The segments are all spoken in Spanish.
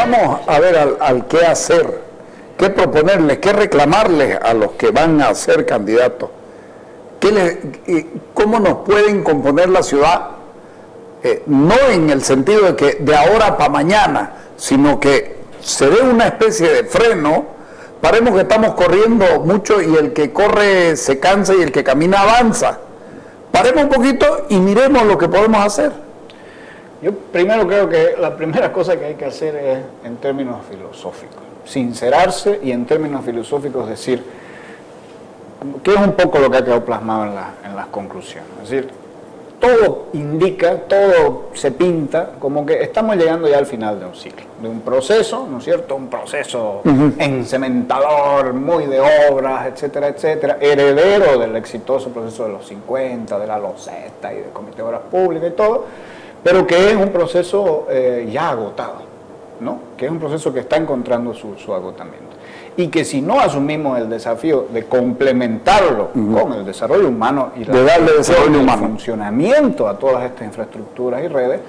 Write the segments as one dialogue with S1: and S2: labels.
S1: vamos a ver al qué hacer, qué proponerles, qué reclamarles a los que van a ser candidatos. ¿Cómo nos pueden componer la ciudad? No en el sentido de que de ahora para mañana, sino que se dé una especie de freno. Paremos que estamos corriendo mucho y el que corre se cansa y el que camina avanza. Paremos un poquito y miremos lo que podemos hacer.
S2: Yo primero creo que la primera cosa que hay que hacer es en términos filosóficos, sincerarse y en términos filosóficos decir, que es un poco lo que ha quedado plasmado en las conclusiones. Es decir, todo indica, todo se pinta como que estamos llegando ya al final de un ciclo, de un proceso, ¿no es cierto? Un proceso encementador, muy de obras, etcétera, etcétera, heredero del exitoso proceso de los 50, de la Loseta y del Comité de Obras Públicas y todo, pero que es un proceso ya agotado, ¿no? Que es un proceso que está encontrando su agotamiento. Y que si no asumimos el desafío de complementarlo con el desarrollo humano y
S1: de darle desarrollo humano,
S2: funcionamiento a todas estas infraestructuras y redes,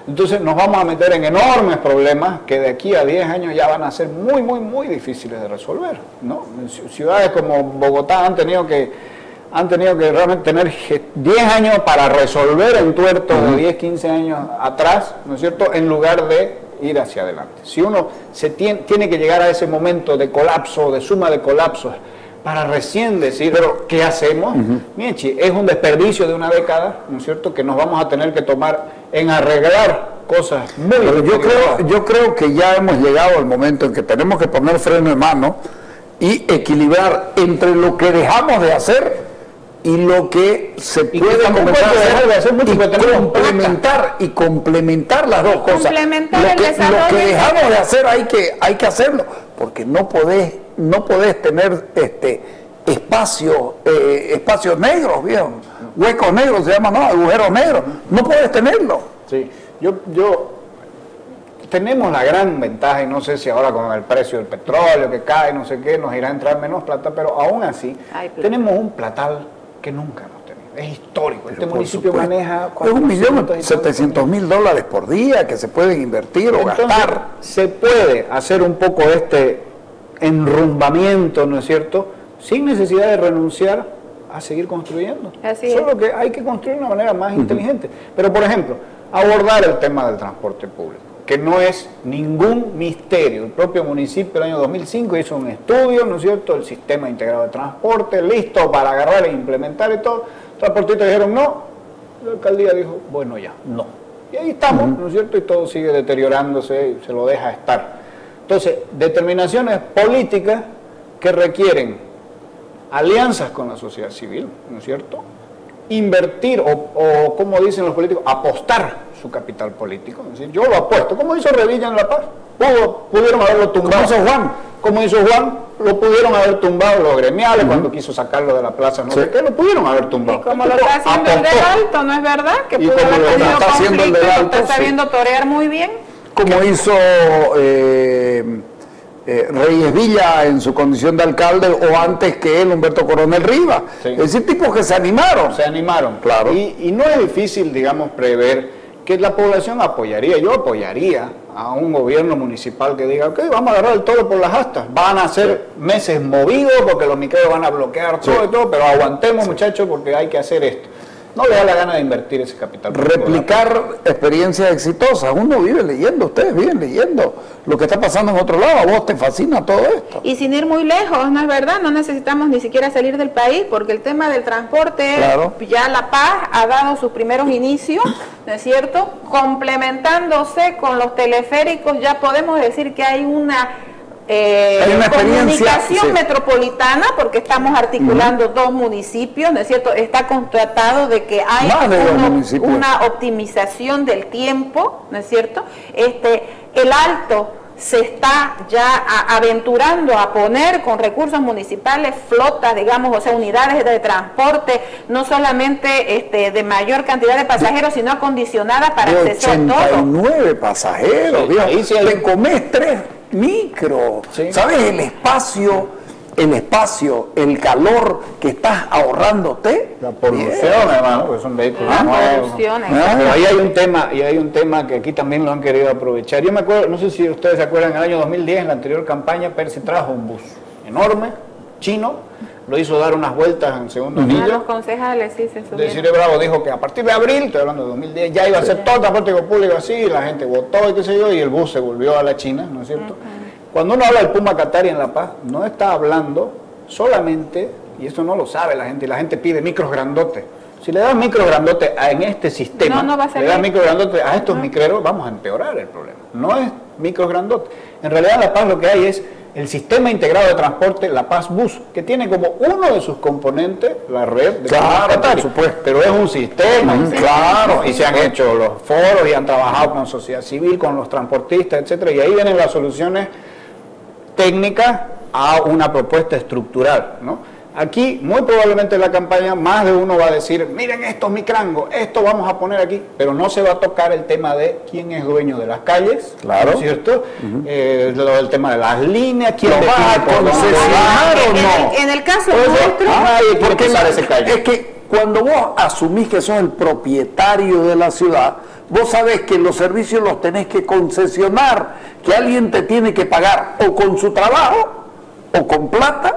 S2: entonces nos vamos a meter en enormes problemas que de aquí a 10 años ya van a ser muy, muy, muy difíciles de resolver, ¿no? Ciudades como Bogotá han tenido que realmente tener 10 años para resolver el tuerto de 10, 15 años atrás, ¿no es cierto?, en lugar de ir hacia adelante. Si uno tiene que llegar a ese momento de colapso, de suma de colapsos, para recién decir, pero ¿qué hacemos? Miechi, es un desperdicio de una década, ¿no es cierto?, que nos vamos a tener que tomar en arreglar cosas muy
S1: yo creo que ya hemos llegado al momento en que tenemos que poner freno de mano y equilibrar entre lo que dejamos de hacer y lo que se puede comenzar a hacer y complementar las dos cosas. Lo que dejamos de hacer hay que hacerlo, porque no podés tener espacios negros, ¿vieron? Huecos negros se llaman, no, agujeros negros, no podés tenerlo.
S2: Sí, tenemos la gran ventaja, y no sé si ahora con el precio del petróleo que cae, no sé qué, nos irá a entrar menos plata, pero aún así tenemos un platal que nunca hemos tenido. Es histórico. Este municipio maneja
S1: $1.700.000 por día que se pueden invertir o gastar.
S2: Se puede hacer un poco este enrumbamiento, ¿no es cierto?, sin necesidad de renunciar a seguir construyendo. Solo que hay que construir de una manera más inteligente. Pero, por ejemplo, abordar el tema del transporte público, que no es ningún misterio. El propio municipio el año 2005 hizo un estudio, ¿no es cierto?, el sistema integrado de transporte, listo para agarrar e implementar y todo. Los transportistas dijeron no, la alcaldía dijo, bueno ya, no. Y ahí estamos, ¿no es cierto?, y todo sigue deteriorándose y se lo deja estar. Entonces, determinaciones políticas que requieren alianzas con la sociedad civil, ¿no es cierto?, invertir o como dicen los políticos, apostar su capital político. Es decir, yo lo apuesto, como hizo Revilla en La Paz, pudieron haberlo tumbado. Como hizo Juan, lo pudieron haber tumbado los gremiales cuando quiso sacarlo de la plaza, no sé qué, lo pudieron haber tumbado.
S3: Y como lo está haciendo el del Alto, ¿no es verdad? Que pudo haber tenido conflicto, lo está sabiendo torear muy bien.
S1: Como hizo Reyes Villa en su condición de alcalde, o antes que él, Humberto Coronel Rivas. Es decir, tipos que se animaron.
S2: Se animaron, claro. Y no es difícil, digamos, prever que la población apoyaría. Yo apoyaría a un gobierno municipal que diga, ok, vamos a agarrar el toro por las astas. Van a ser meses movidos porque los miqueros van a bloquear todo y todo, pero aguantemos, muchachos, porque hay que hacer esto. No le da la gana de invertir ese capital.
S1: Replicar experiencias exitosas. Uno vive leyendo, ustedes viven leyendo lo que está pasando en otro lado. A vos te fascina todo esto.
S3: Y sin ir muy lejos, ¿no es verdad? No necesitamos ni siquiera salir del país, porque el tema del transporte, ya La Paz ha dado sus primeros inicios, ¿no es cierto? Complementándose con los teleféricos, ya podemos decir que hay una comunicación metropolitana, porque estamos articulando dos municipios, ¿no es cierto? Está constatado de que hay una optimización del tiempo, ¿no es cierto? El Alto se está ya aventurando a poner con recursos municipales flotas, digamos, o sea, unidades de transporte, no solamente de mayor cantidad de pasajeros, sino acondicionadas para acceso a todo.
S1: 89 pasajeros, te comés 3 micro, ¿sabes el espacio el espacio, el calor que estás ahorrándote.
S2: La polución, hermano, porque son vehículos nuevos. Pero ahí hay un tema que aquí también lo han querido aprovechar. Yo me acuerdo, no sé si ustedes se acuerdan, en el año 2010, en la anterior campaña, Percy trajo un bus enorme, chino, lo hizo dar unas vueltas en segundo anillo.
S3: Los concejales sí se subieron.
S2: Desiree Bravo dijo que a partir de abril, estoy hablando de 2010, ya iba a ser todo el transporte público así, y la gente votó y qué sé yo, y el bus se volvió a la China, ¿no es cierto? Cuando uno habla del Puma Qatari en La Paz, no está hablando solamente, y eso no lo sabe la gente, y la gente pide micros grandotes. Si le das micros grandotes en este sistema, le das micros grandotes a estos micreros, vamos a empeorar el problema. No es micros grandotes. En realidad en La Paz lo que hay es el sistema integrado de transporte, La Paz Bus, que tiene como uno de sus componentes la red de Puma Qatari. Por supuesto. Pero es un sistema, claro, y se han hecho los foros y han trabajado con sociedad civil, con los transportistas, etcétera, y ahí vienen las soluciones técnica a una propuesta estructural, ¿no? Aquí, muy probablemente en la campaña, más de uno va a decir, miren estos micrangos, esto vamos a poner aquí, pero no se va a tocar el tema de quién es dueño de las calles, claro, ¿no es cierto? El tema de las líneas, quién lo va a concesionar o no.
S3: En el caso nuestro,
S2: nadie quiere pisar ese calle.
S1: Es que cuando vos asumís que sos el propietario de la ciudad, vos sabés que los servicios los tenés que concesionar, que alguien te tiene que pagar o con su trabajo o con plata,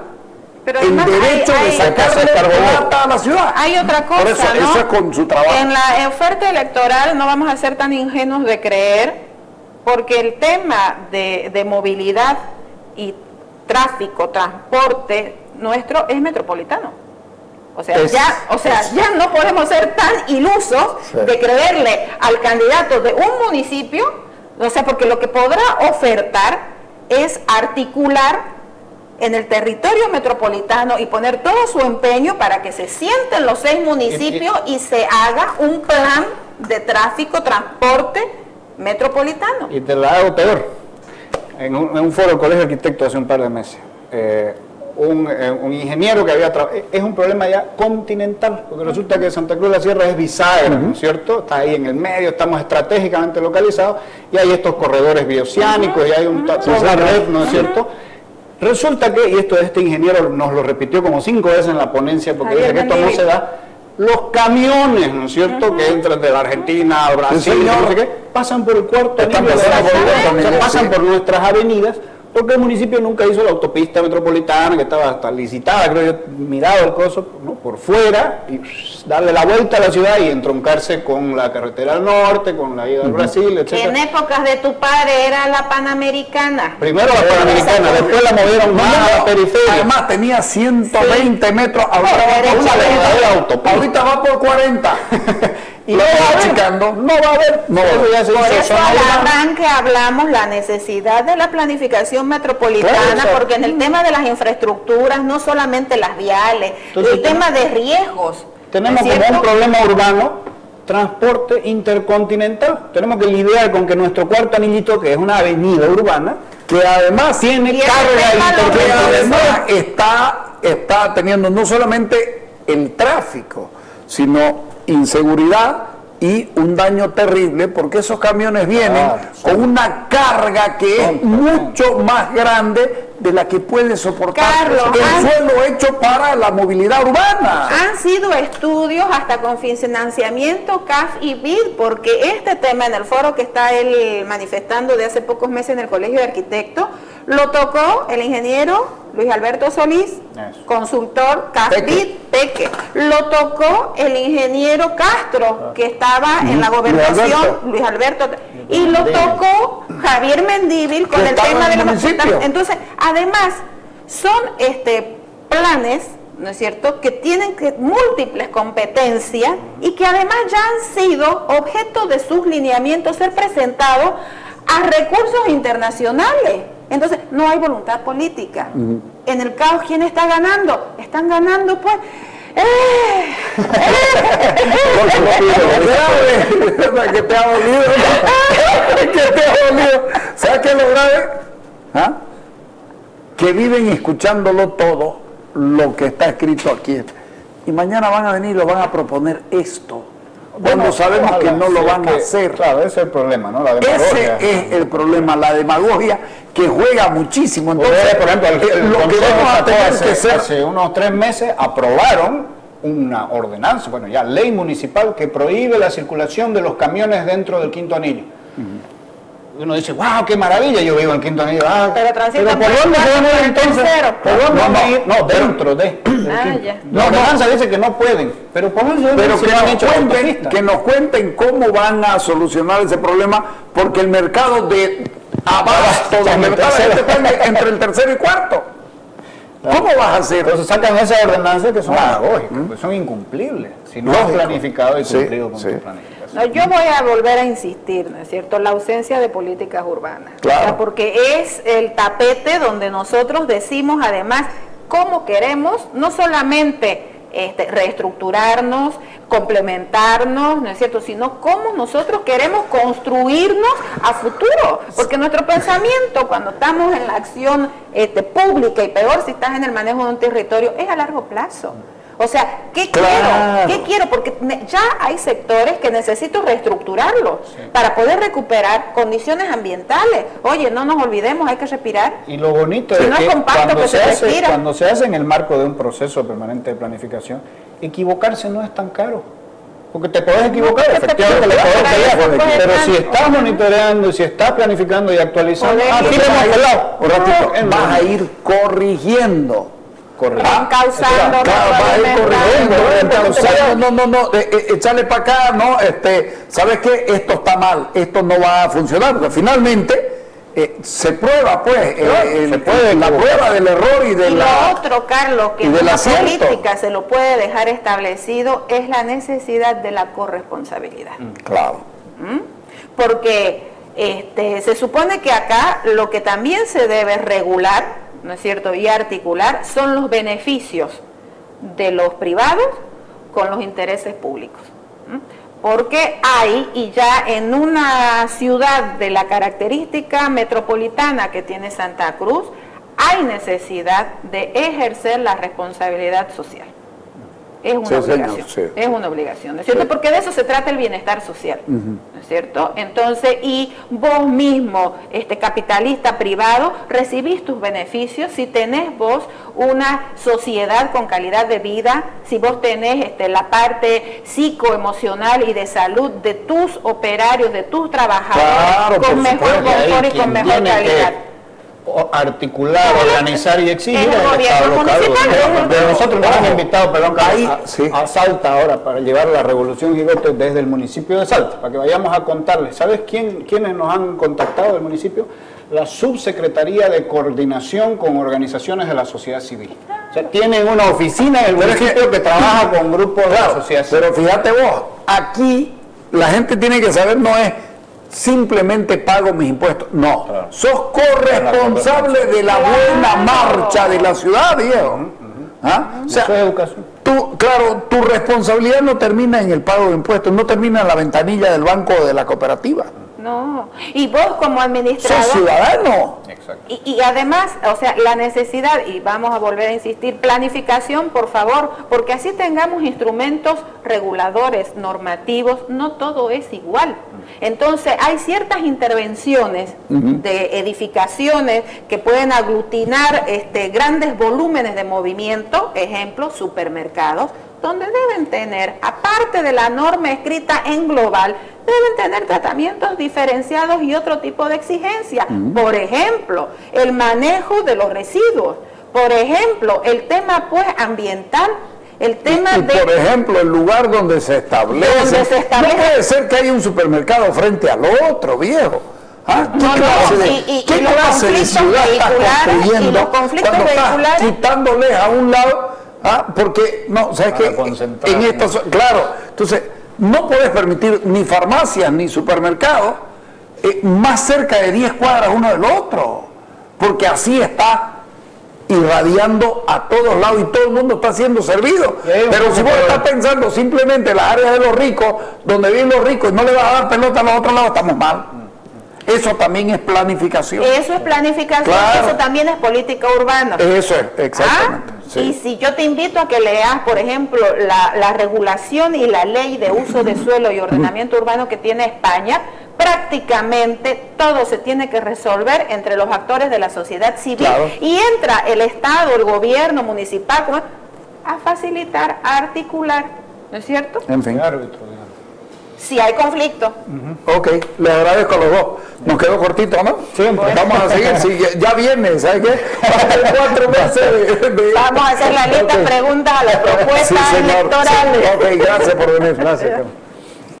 S1: pero el derecho de sacarse plata a la ciudad.
S3: Hay otra cosa,
S1: por eso,
S3: ¿no?
S1: Eso es con su trabajo.
S3: En la oferta electoral no vamos a ser tan ingenuos de creer, porque el tema de movilidad y tráfico, transporte nuestro es metropolitano. O sea, ya no podemos ser tan ilusos de creerle al candidato de un municipio, o sea, porque lo que podrá ofertar es articular en el territorio metropolitano y poner todo su empeño para que se sienten los 6 municipios y se haga un plan de tráfico, transporte metropolitano.
S2: Y te la hago peor. En un foro del Colegio de Arquitectos hace un par de meses, un ingeniero que había trabajado, es un problema ya continental, porque resulta que Santa Cruz de la Sierra es bisagra, ¿no es cierto? Está ahí en el medio, estamos estratégicamente localizados, y hay estos corredores bioceánicos, y hay una red, ¿no es cierto? Resulta que, y esto este ingeniero nos lo repitió como 5 veces en la ponencia, porque dice que esto no se da, los camiones, ¿no es cierto?, que entran de la Argentina a Brasil, no sé qué, pasan por el cuarto anillo de la ciudad, pasan por nuestras avenidas, porque el municipio nunca hizo la autopista metropolitana, que estaba hasta licitada, creo yo, mirado el coso, ¿no?, por fuera, y darle la vuelta a la ciudad y entroncarse con la carretera al norte, con la ida al Brasil, etc.
S3: En épocas de tu padre era la Panamericana.
S2: Primero la Panamericana, después la movieron más a la periferia.
S1: Además tenía 120 metros, ahorita va por 40.
S2: Y no va a haber.
S3: Por eso al arranque hablamos la necesidad de la planificación metropolitana, porque en el tema de las infraestructuras, no solamente las viales, el tema de riesgos.
S2: Tenemos como un problema urbano, transporte intercontinental. Tenemos que lidiar con que nuestro cuarto anillito, que es una avenida urbana, que además tiene carga
S1: intercontinental, está teniendo no solamente el tráfico, sino inseguridad y un daño terrible, porque esos camiones vienen con una carga que es mucho más grande de la que puede soportar el suelo hecho para la movilidad urbana.
S3: Han sido estudios hasta con financiamiento CAF y BID, porque este tema en el foro que está él manifestando de hace pocos meses en el Colegio de Arquitectos, lo tocó el ingeniero Luis Alberto Solís, consultor CAF-BID, Peque. Lo tocó el ingeniero Castro, que estaba en la gobernación, Luis Alberto, y lo tocó Javier Mendívil con el tema de la municipio. Entonces, además, son planes, ¿no es cierto?, que tienen múltiples competencias y que además ya han sido objeto de sus lineamientos ser presentados a recursos internacionales. Entonces, no hay voluntad política. En el caos, ¿quién está ganando? Están ganando, pues...
S1: que te ha dolido. ¿Sabes qué es lo grave? Que viven escuchándolo todo, lo que está escrito aquí. Y mañana van a venir y lo van a proponer esto. cuando sabemos que no lo van a hacer.
S2: Claro, ese es el problema, ¿no? La
S1: demagogia. Ese es el problema, la demagogia que juega muchísimo. Entonces,
S2: por ejemplo, lo que vamos a tener que hacer, hace unos 3 meses aprobaron una ordenanza, bueno, ya ley municipal que prohíbe la circulación de los camiones dentro del Quinto Anillo. Uno dice, wow, qué maravilla, yo vivo en Quinto Anillo.
S3: Pero ¿por
S2: dónde se van a ir entonces? ¿Por dónde van a ir? No, dentro de. La ordenanza dice que no pueden, pero por eso
S1: que nos cuenten cómo van a solucionar ese problema, porque el mercado de abasto de entre el tercero y cuarto. ¿Cómo vas a hacer?
S2: Entonces sacan esas ordenanzas que son demagógicas, son incumplibles, si no has planificado y cumplido con tu planificación.
S3: No, yo voy a volver a insistir, ¿no es cierto?, la ausencia de políticas urbanas.
S1: Claro.
S3: O sea, porque es el tapete donde nosotros decimos además cómo queremos no solamente reestructurarnos, complementarnos, ¿no es cierto?, sino cómo nosotros queremos construirnos a futuro, porque nuestro pensamiento cuando estamos en la acción pública, y peor si estás en el manejo de un territorio, es a largo plazo. O sea, ¿qué quiero? ¿Qué quiero? Porque ya hay sectores que necesito reestructurarlos para poder recuperar condiciones ambientales. Oye, no nos olvidemos, hay que respirar.
S2: Y lo bonito es que cuando se hace en el marco de un proceso permanente de planificación, equivocarse no es tan caro. Porque te puedes equivocar, efectivamente, pero si estás monitoreando, si estás planificando y actualizando,
S1: vas a ir corrigiendo.
S3: Encauzando,
S1: echarle para acá, no, ¿sabes qué? Esto está mal, esto no va a funcionar, porque finalmente se prueba, pues, la prueba del error y de
S3: lo otro, Carlos, que en la política se lo puede dejar establecido, es la necesidad de la corresponsabilidad.
S1: Claro.
S3: Porque se supone que acá lo que también se debe regular, ¿no es cierto?, y articular son los beneficios de los privados con los intereses públicos. Porque hay, y ya en una ciudad de la característica metropolitana que tiene Santa Cruz, hay necesidad de ejercer la responsabilidad social. Es una obligación, es una obligación, ¿no es cierto? Porque de eso se trata el bienestar social, ¿no es cierto? Entonces, y vos mismo, capitalista privado, recibís tus beneficios si tenés vos una sociedad con calidad de vida, si vos tenés la parte psicoemocional y de salud de tus operarios, de tus trabajadores, con mejor confort y con mejor calidad.
S2: Articular, organizar y exigir el Estado local. Pero nosotros nos han invitado, a Salta ahora para llevar la Revolución Gigote desde el municipio de Salta, para que vayamos a contarles. ¿Sabes quiénes nos han contactado del municipio? La Subsecretaría de Coordinación con Organizaciones de la Sociedad Civil. O sea, tienen una oficina en el municipio que trabaja con grupos de la sociedad civil.
S1: Pero fíjate vos, aquí la gente tiene que saber, no es simplemente pago mis impuestos, no, sos corresponsable de la buena marcha de la ciudad, viejo. O sea, tu responsabilidad no termina en el pago de impuestos, no termina en la ventanilla del banco o de la cooperativa.
S3: No, y vos como administrador...
S1: ¡Sos ciudadano!
S3: Y además, o sea, la necesidad, y vamos a volver a insistir, planificación, por favor, porque así tengamos instrumentos reguladores, normativos, no todo es igual. Entonces, hay ciertas intervenciones de edificaciones que pueden aglutinar grandes volúmenes de movimiento, ejemplo, supermercados, donde deben tener, aparte de la norma escrita en global, deben tener tratamientos diferenciados y otro tipo de exigencias. Por ejemplo, el manejo de los residuos. Por ejemplo, el tema pues ambiental. El tema
S1: por ejemplo, el lugar donde se establece. No puede ser que haya un supermercado frente al otro, viejo. ¿Qué clase de ciudad estás construyendo?
S3: Y los conflictos vehiculares,
S1: quitándoles a un lado, porque, no, ¿sabes qué? En estas, claro, entonces, no puedes permitir ni farmacias ni supermercados más cerca de 10 cuadras uno del otro, porque así está irradiando a todos lados y todo el mundo está siendo servido. Pero si vos estás pensando simplemente en las áreas de los ricos, donde viven los ricos, y no le vas a dar pelota a los otros lados, estamos mal. Eso también es planificación.
S3: Eso es planificación, claro. Eso también es política urbana.
S1: Eso es, exactamente. Sí.
S3: Y si yo te invito a que leas, por ejemplo, la regulación y la ley de uso de suelo y ordenamiento urbano que tiene España, prácticamente todo se tiene que resolver entre los actores de la sociedad civil, claro. Y entra el Estado, el gobierno municipal a facilitar, a articular, ¿no es cierto?
S1: En fin.
S3: Si hay conflicto.
S1: Ok, le agradezco a los dos. Nos quedó cortito, ¿no? Siempre. Vamos a seguir. Sí, ya viene, ¿sabes qué? 4 meses
S3: Vamos a hacer la lista de preguntas a las propuestas electorales.
S1: Sí. Ok, gracias por venir. Gracias.